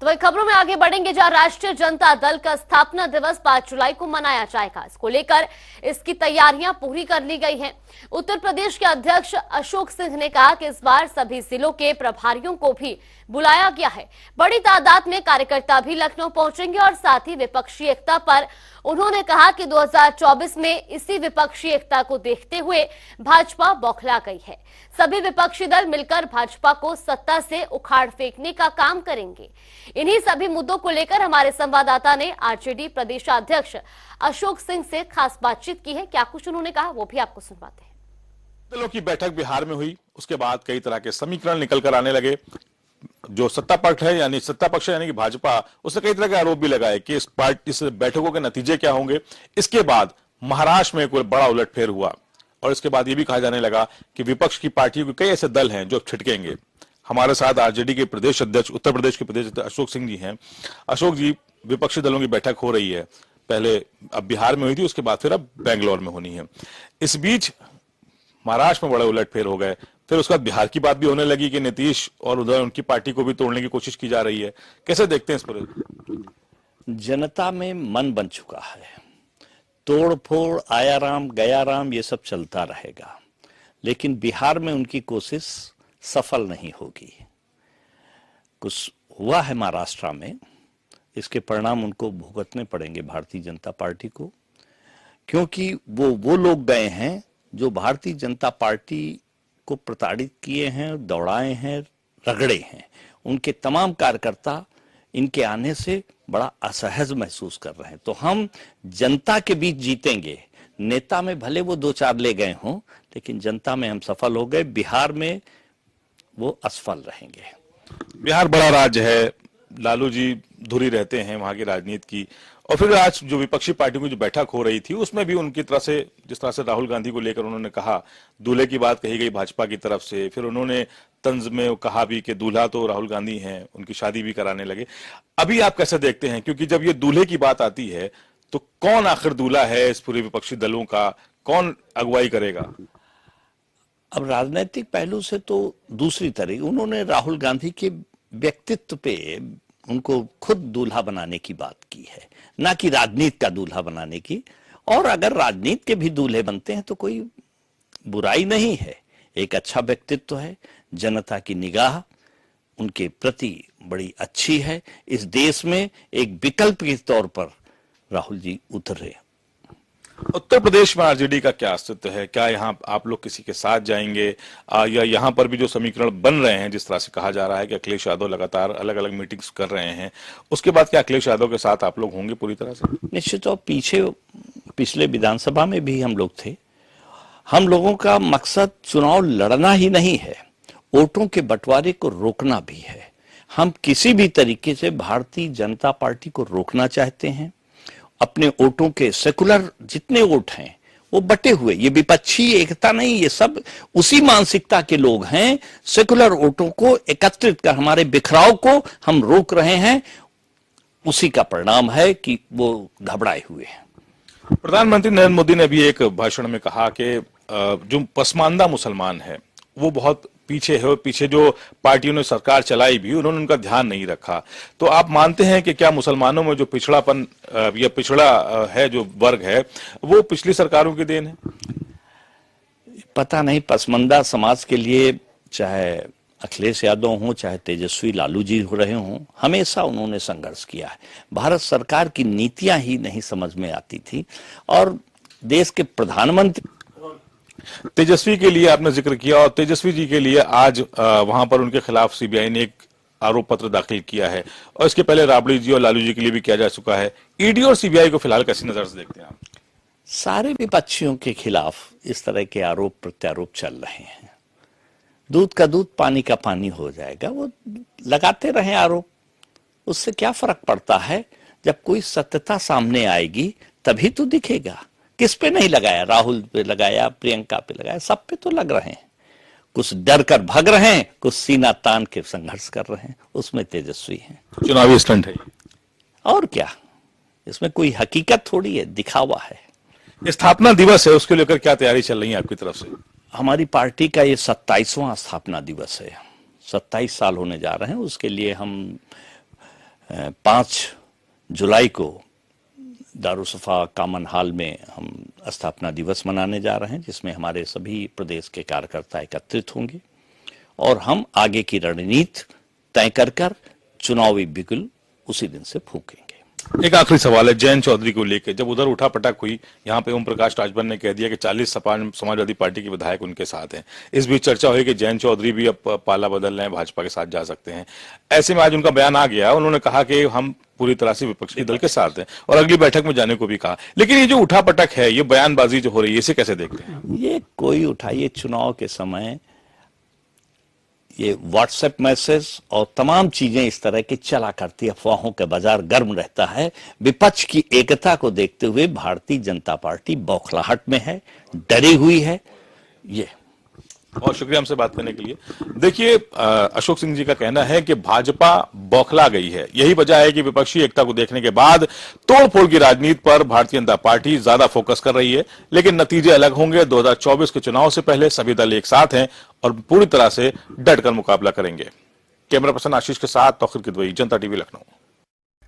तो वही खबरों में आगे बढ़ेंगे, जहां राष्ट्रीय जनता दल का स्थापना दिवस 5 जुलाई को मनाया जाएगा। इसको लेकर इसकी तैयारियां पूरी कर ली गई हैं। उत्तर प्रदेश के अध्यक्ष अशोक सिंह ने कहा कि इस बार सभी जिलों के प्रभारियों को भी बुलाया गया है। बड़ी तादाद में कार्यकर्ता भी लखनऊ पहुंचेंगे और साथ ही विपक्षी एकता पर उन्होंने कहा कि 2024 में इसी विपक्षी एकता को देखते हुए भाजपा बौखला गई है। सभी विपक्षी दल मिलकर भाजपा को सत्ता से उखाड़ फेंकने का काम करेंगे। इन्हीं सभी मुद्दों को लेकर हमारे संवाददाता ने आरजेडी प्रदेशाध्यक्ष अशोक सिंह से खास बातचीत की है। क्या कुछ उन्होंने कहा वो भी आपको सुनवाते हैं। दलों की बैठक बिहार में हुई, उसके बाद कई तरह के समीकरण निकल कर आने लगे। जो सत्ता पक्ष है यानी कि भाजपा, उससे कई तरह के आरोप भी लगाए कि इस बैठकों के नतीजे क्या होंगे। इसके बाद महाराष्ट्र में कोई बड़ा उलटफेर हुआ और इसके बाद यह भी कहा जाने लगा कि विपक्ष की पार्टियों के कई ऐसे दल हैं जो छिटकेंगे। हमारे साथ आरजेडी के प्रदेश अध्यक्ष, उत्तर प्रदेश के प्रदेश अध्यक्ष अशोक सिंह जी हैं। अशोक जी, विपक्षी दलों की बैठक हो रही है, पहले अब बिहार में हुई थी, उसके बाद फिर अब बेंगलोर में होनी है। इस बीच महाराष्ट्र में बड़े उलटफेर हो गए, फिर उसके बाद बिहार की बात भी होने लगी कि नीतीश और उधर उनकी पार्टी को भी तोड़ने की कोशिश की जा रही है। कैसे देखते हैं इस पर? जनता में मन बन चुका है, तोड़ फोड़, आया राम गया राम, ये सब चलता रहेगा, लेकिन बिहार में उनकी कोशिश सफल नहीं होगी। कुछ हुआ है महाराष्ट्र में, इसके परिणाम उनको भुगतने पड़ेंगे भारतीय जनता पार्टी को, क्योंकि वो लोग गए हैं जो भारतीय जनता पार्टी को प्रताड़ित किए हैं, दौड़ाए हैं, रगड़े हैं। उनके तमाम कार्यकर्ता इनके आने से बड़ा असहज महसूस कर रहे हैं। तो हम जनता के बीच जीतेंगे। नेता में भले वो 2-4 ले गए हों, लेकिन जनता में हम सफल हो गए। बिहार में वो असफल रहेंगे। बिहार बड़ा राज्य है, लालू जी धुरी रहते हैं वहां की राजनीति की, और फिर आज जो विपक्षी पार्टियों की जो बैठक हो रही थी उसमें भी उनकी तरह से, जिस तरह से राहुल गांधी को लेकर उन्होंने कहा, दूल्हे की बात कही गई भाजपा की तरफ से, फिर उन्होंने तंज में कहा भी कि दूल्हा तो राहुल गांधी हैं, उनकी शादी भी कराने लगे। अभी आप कैसे देखते हैं, क्योंकि जब ये दूल्हे की बात आती है तो कौन आखिर दूल्हा है इस पूरे विपक्षी दलों का, कौन अगुवाई करेगा? अब राजनीतिक पहलू से तो दूसरी तरह उन्होंने राहुल गांधी के व्यक्तित्व पे उनको खुद दूल्हा बनाने की बात की है, ना कि राजनीति का दूल्हा बनाने की। और अगर राजनीति के भी दूल्हे बनते हैं तो कोई बुराई नहीं है। एक अच्छा व्यक्तित्व है, जनता की निगाह उनके प्रति बड़ी अच्छी है। इस देश में एक विकल्प के तौर पर राहुल जी उतरे। उत्तर प्रदेश में आरजेडी का क्या अस्तित्व है? क्या यहाँ आप लोग किसी के साथ जाएंगे, या यहाँ पर भी जो समीकरण बन रहे हैं, जिस तरह से कहा जा रहा है कि अखिलेश यादव लगातार अलग अलग मीटिंग्स कर रहे हैं, उसके बाद क्या अखिलेश यादव के साथ आप लोग होंगे पूरी तरह से? निश्चित तौर पिछले विधानसभा में भी हम लोग थे। हम लोगों का मकसद चुनाव लड़ना ही नहीं है, वोटों के बंटवारे को रोकना भी है। हम किसी भी तरीके से भारतीय जनता पार्टी को रोकना चाहते हैं। अपने वोटों के सेकुलर जितने वोट हैं वो बटे हुए, ये विपक्षी एकता नहीं, ये सब उसी मानसिकता के लोग हैं। सेकुलर वोटों को एकत्रित कर हमारे बिखराव को हम रोक रहे हैं। उसी का परिणाम है कि वो घबराए हुए हैं। प्रधानमंत्री नरेंद्र मोदी ने भी एक भाषण में कहा कि जो पसमानदा मुसलमान है वो बहुत पीछे है, पीछे जो पार्टियों ने सरकार चलाई भी उन्होंने उनका ध्यान नहीं रखा। तो आप मानते हैं कि क्या मुसलमानों में जो पिछड़ापन या पिछड़ा है जो वर्ग है वो पिछली सरकारों की देन है? पता नहीं, पसमानदा समाज के लिए चाहे अखिलेश यादव हों, चाहे तेजस्वी लालू जी हो रहे हों, हमेशा उन्होंने संघर्ष किया है। भारत सरकार की नीतियां ही नहीं समझ में आती थी। और देश के प्रधानमंत्री तेजस्वी के लिए आपने जिक्र किया, और तेजस्वी जी के लिए आज वहां पर उनके खिलाफ सीबीआई ने एक आरोप पत्र दाखिल किया है, और इसके पहले राबड़ी जी और लालू जी के लिए भी किया जा चुका है। ईडी और सीबीआई को फिलहाल कैसी नजर से देखते हैं आप? सारे विपक्षियों के खिलाफ इस तरह के आरोप प्रत्यारोप चल रहे हैं। दूध का दूध पानी का पानी हो जाएगा, वो लगाते रहे आरोप, उससे क्या फर्क पड़ता है? जब कोई सत्यता सामने आएगी तभी तो दिखेगा। किस पे नहीं लगाया? राहुल पे लगाया, प्रियंका पे लगाया, सब पे तो लग रहे हैं। कुछ डर कर भाग रहे हैं, कुछ सीना तान के संघर्ष कर रहे हैं, उसमें तेजस्वी हैं। चुनावी स्टंट है और क्या, इसमें कोई हकीकत थोड़ी है, दिखावा है। स्थापना दिवस है, उसको लेकर क्या तैयारी चल रही है आपकी तरफ से? हमारी पार्टी का ये 27वां स्थापना दिवस है। 27 साल होने जा रहे हैं। उसके लिए हम 5 जुलाई को दारुसफा कॉमन हॉल में हम स्थापना दिवस मनाने जा रहे हैं, जिसमें हमारे सभी प्रदेश के कार्यकर्ता एकत्रित होंगे और हम आगे की रणनीति तय कर चुनावी बिगुल उसी दिन से फूकेंगे। एक आखिरी सवाल है जयंत चौधरी को लेकर। जब उधर उठा पटक हुई, यहाँ पे ओम प्रकाश राजभर ने कह दिया कि 40 समाजवादी पार्टी के विधायक उनके साथ हैं। इस बीच चर्चा हुई कि जयंत चौधरी भी अब पाला बदल रहे हैं, भाजपा के साथ जा सकते हैं। ऐसे में आज उनका बयान आ गया, उन्होंने कहा कि हम पूरी तरह से विपक्षी दल के साथ हैं और अगली बैठक में जाने को भी कहा। लेकिन ये जो उठा पटक है, ये बयानबाजी जो हो रही है, इसे कैसे देखते हैं? ये कोई उठाइए, चुनाव के समय ये व्हाट्सएप मैसेज और तमाम चीजें इस तरह की चला करती, अफवाहों का बाजार गर्म रहता है। विपक्ष की एकता को देखते हुए भारतीय जनता पार्टी बौखलाहट में है, डरी हुई है। ये बहुत शुक्रिया हमसे बात करने के लिए। देखिए, अशोक सिंह जी का कहना है कि भाजपा बौखला गई है। यही वजह है कि विपक्षी एकता को देखने के बाद तोड़फोड़ की राजनीति पर भारतीय जनता पार्टी ज्यादा फोकस कर रही है। लेकिन नतीजे अलग होंगे। 2024 के चुनाव से पहले सभी दल एक साथ हैं और पूरी तरह से डटकर मुकाबला करेंगे। कैमरा पर्सन आशीष के साथ तौकीर किदवई, जनता टीवी, लखनऊ।